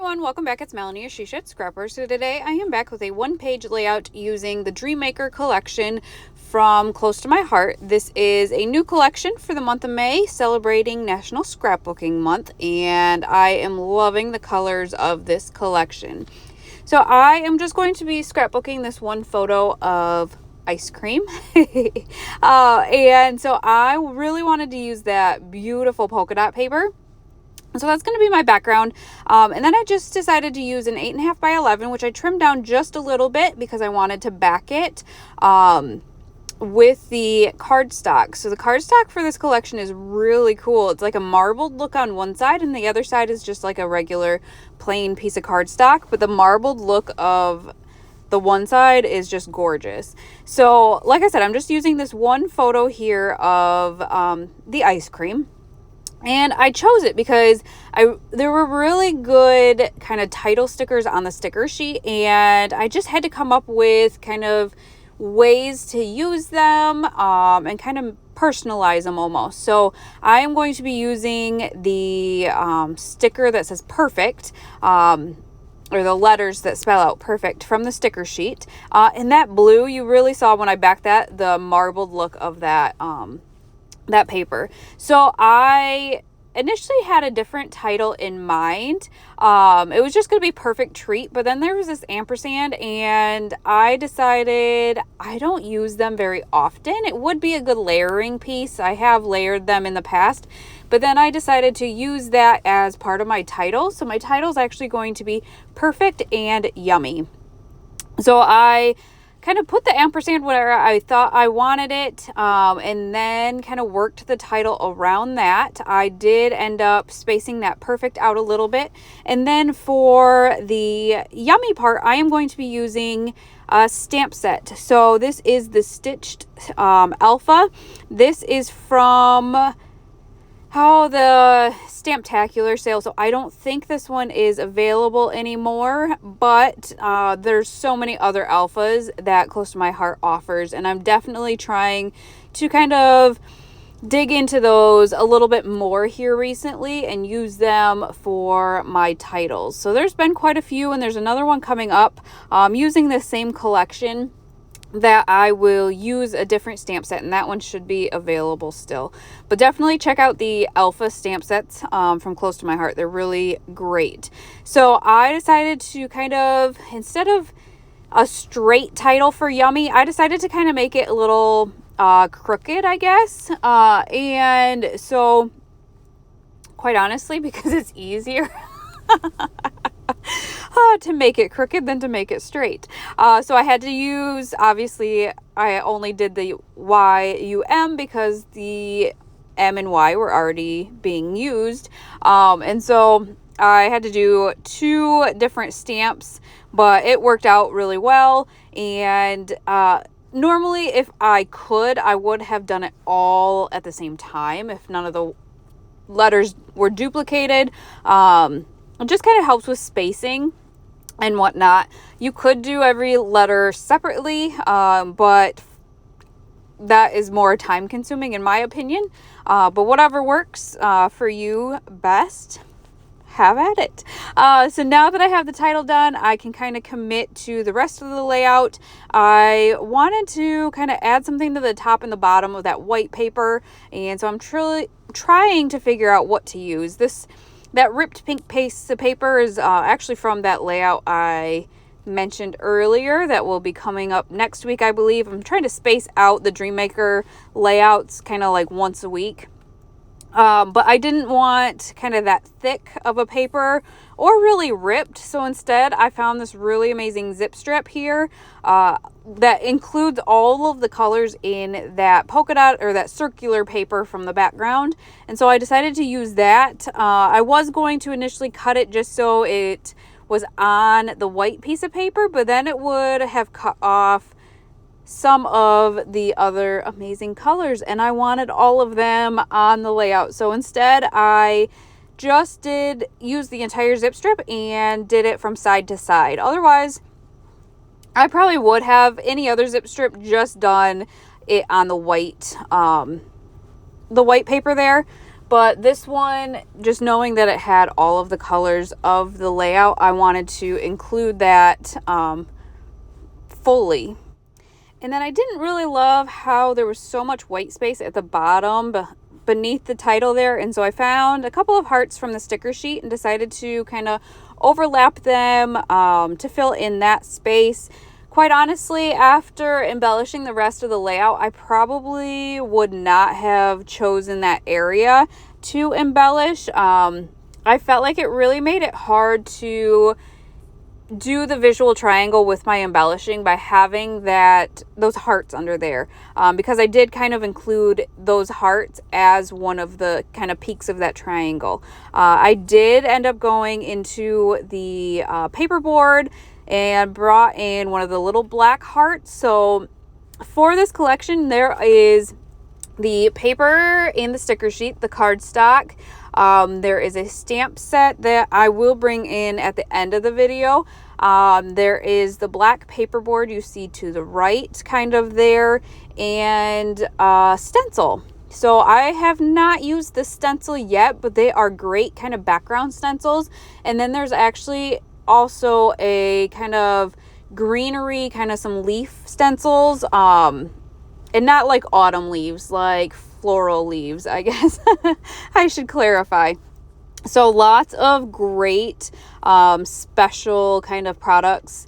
Everyone, welcome back. It's Melanie Ashisha at Scrapper. So today I am back with a one-page layout using the Dreammaker collection from Close to My Heart. This is a new collection for the month of May, celebrating National Scrapbooking Month, and I am loving the colors of this collection. So I am just going to be scrapbooking this one photo of ice cream. And so I really wanted to use that beautiful polka dot paper. So that's going to be my background. And then I just decided to use an 8.5 by 11, which I trimmed down just a little bit because I wanted to back it with the cardstock. So the cardstock for this collection is really cool. It's like a marbled look on one side, and the other side is just like a regular plain piece of cardstock. But the marbled look of the one side is just gorgeous. So like I said, I'm just using this one photo here of the ice cream. And I chose it because there were really good kind of title stickers on the sticker sheet, and I just had to come up with kind of ways to use them and kind of personalize them almost. So I am going to be using the sticker that says perfect, or the letters that spell out perfect from the sticker sheet. And that blue, you really saw when I backed that, the marbled look of that that paper. So I initially had a different title in mind. It was just going to be perfect treat, but then there was this ampersand, and I decided I don't use them very often. It would be a good layering piece. I have layered them in the past, but then I decided to use that as part of my title. So my title is actually going to be perfect and yummy. So I kind of put the ampersand where I thought I wanted it, and then kind of worked the title around that. I did end up spacing that perfect out a little bit. And then for the yummy part, I am going to be using a stamp set. So this is the Stitched Alpha. This is from the Stamptacular sale. So I don't think this one is available anymore, but there's so many other alphas that Close to My Heart offers, and I'm definitely trying to kind of dig into those a little bit more here recently and use them for my titles. So there's been quite a few, and there's another one coming up using the same collection that I will use a different stamp set, and that one should be available still. But definitely check out the Alpha stamp sets from Close to My Heart. They're really great. So I decided to kind of, instead of a straight title for Yummy, I decided to kind of make it a little crooked, I guess. And so, quite honestly, because it's easier to make it crooked than to make it straight. So I had to use, obviously, I only did the YUM because the M and Y were already being used. And so I had to do 2 different stamps, but it worked out really well. And normally, if I could, I would have done it all at the same time if none of the letters were duplicated. It just kind of helps with spacing and whatnot. You could do every letter separately, but that is more time consuming in my opinion. But whatever works for you best, have at it. So now that I have the title done, I can kind of commit to the rest of the layout. I wanted to kind of add something to the top and the bottom of that white paper, and so I'm truly trying to figure out what to use. That ripped pink piece of paper is actually from that layout I mentioned earlier that will be coming up next week, I believe. I'm trying to space out the Dreammaker layouts kind of like once a week. But I didn't want kind of that thick of a paper or really ripped. So instead, I found this really amazing zip strip here that includes all of the colors in that polka dot or that circular paper from the background. And so I decided to use that. I was going to initially cut it just so it was on the white piece of paper, but then it would have cut off some of the other amazing colors, and I wanted all of them on the layout. So instead, I just use the entire zip strip and did it from side to side. Otherwise, I probably would have any other zip strip just done it on the white the white paper there. But this one, just knowing that it had all of the colors of the layout, I wanted to include that fully. And then I didn't really love how there was so much white space at the bottom beneath the title there. And so I found a couple of hearts from the sticker sheet and decided to kind of overlap them to fill in that space. Quite honestly, after embellishing the rest of the layout, I probably would not have chosen that area to embellish. I felt like it really made it hard to do the visual triangle with my embellishing by having those hearts under there, because I did kind of include those hearts as one of the kind of peaks of that triangle. I did end up going into the paperboard and brought in one of the little black hearts. So for this collection, there is the paper and the sticker sheet, the cardstock. There is a stamp set that I will bring in at the end of the video. There is the black paperboard you see to the right kind of there, and stencil. So I have not used the stencil yet, but they are great kind of background stencils. And then there's actually also a kind of greenery, kind of some leaf stencils, and not like autumn leaves, like floral leaves, I guess. I should clarify. So lots of great special kind of products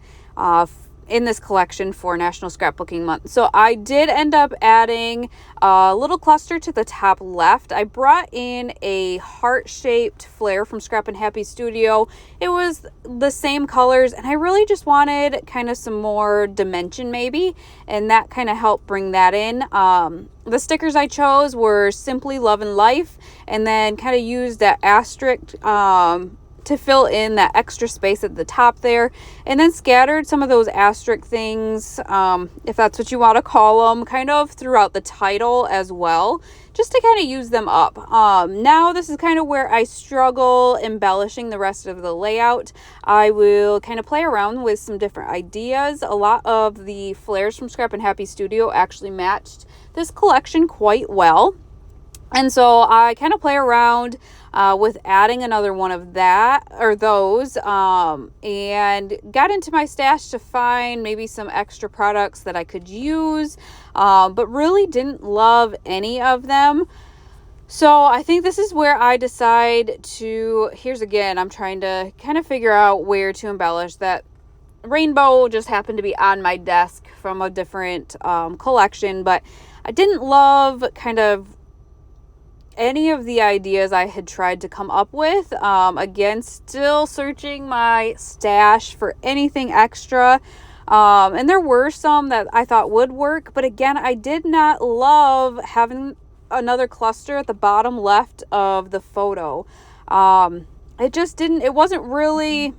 in this collection for National Scrapbooking Month. So I did end up adding a little cluster to the top left. I brought in a heart-shaped flare from Scrap and Happy Studio. It was the same colors, and I really just wanted kind of some more dimension maybe, and that kind of helped bring that in. The stickers I chose were Simply Love and Life, and then kind of used that asterisk to fill in that extra space at the top there, and then scattered some of those asterisk things, if that's what you want to call them, kind of throughout the title as well, just to kind of use them up. Now this is kind of where I struggle embellishing the rest of the layout. I will kind of play around with some different ideas. A lot of the flares from Scrap and Happy Studio actually matched this collection quite well. And so I kind of play around with adding another one of those, and got into my stash to find maybe some extra products that I could use, but really didn't love any of them. So I think this is where I decide to, I'm trying to kind of figure out where to embellish. That rainbow just happened to be on my desk from a different collection, but I didn't love kind of any of the ideas I had tried to come up with. Again, still searching my stash for anything extra. And there were some that I thought would work, but again, I did not love having another cluster at the bottom left of the photo. It wasn't really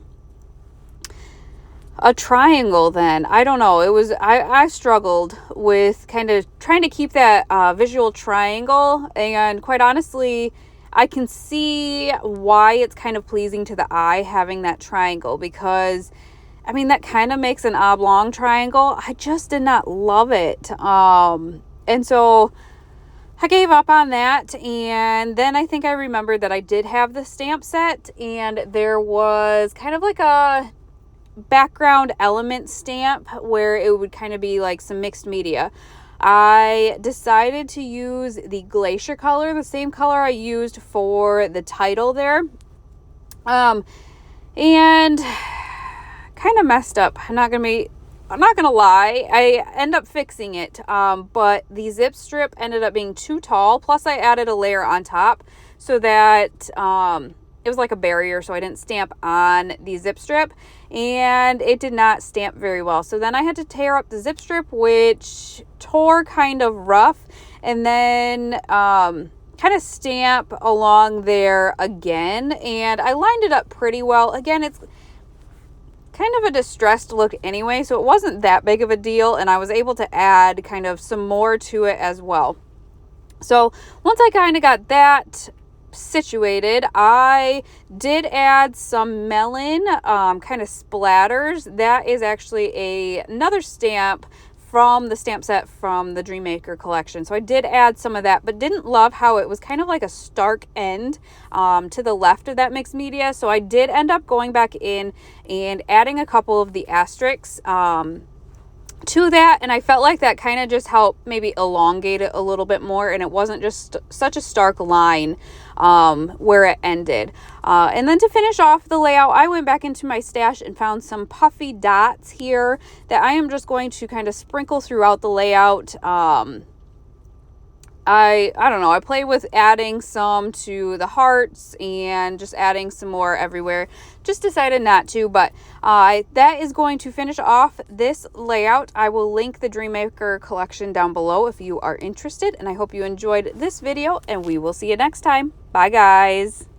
a triangle then. I don't know. I struggled with kind of trying to keep that visual triangle, and quite honestly, I can see why it's kind of pleasing to the eye having that triangle, because I mean, that kind of makes an oblong triangle. I just did not love it. And so I gave up on that, and then I think I remembered that I did have the stamp set, and there was kind of like a background element stamp where it would kind of be like some mixed media. I decided to use the glacier color, the same color I used for the title there, and kind of messed up. I'm not gonna lie, I end up fixing it, but the zip strip ended up being too tall, plus I added a layer on top so that it was like a barrier, so I didn't stamp on the zip strip, and it did not stamp very well. So then I had to tear up the zip strip, which tore kind of rough, and then kind of stamp along there again, and I lined it up pretty well. Again, it's kind of a distressed look anyway, so it wasn't that big of a deal, and I was able to add kind of some more to it as well. So once I kind of got that situated, I did add some melon kind of splatters. That is actually another stamp from the stamp set from the Dreammaker collection. So I did add some of that, but didn't love how it was kind of like a stark end to the left of that mixed media. So I did end up going back in and adding a couple of the asterisks to that, and I felt like that kind of just helped maybe elongate it a little bit more, and it wasn't just such a stark line where it ended. And then to finish off the layout, I went back into my stash and found some puffy dots here that I am just going to kind of sprinkle throughout the layout. I don't know, I played with adding some to the hearts and just adding some more everywhere. Just decided not to, but that is going to finish off this layout. I will link the Dreammaker collection down below if you are interested, and I hope you enjoyed this video, and we will see you next time. Bye guys.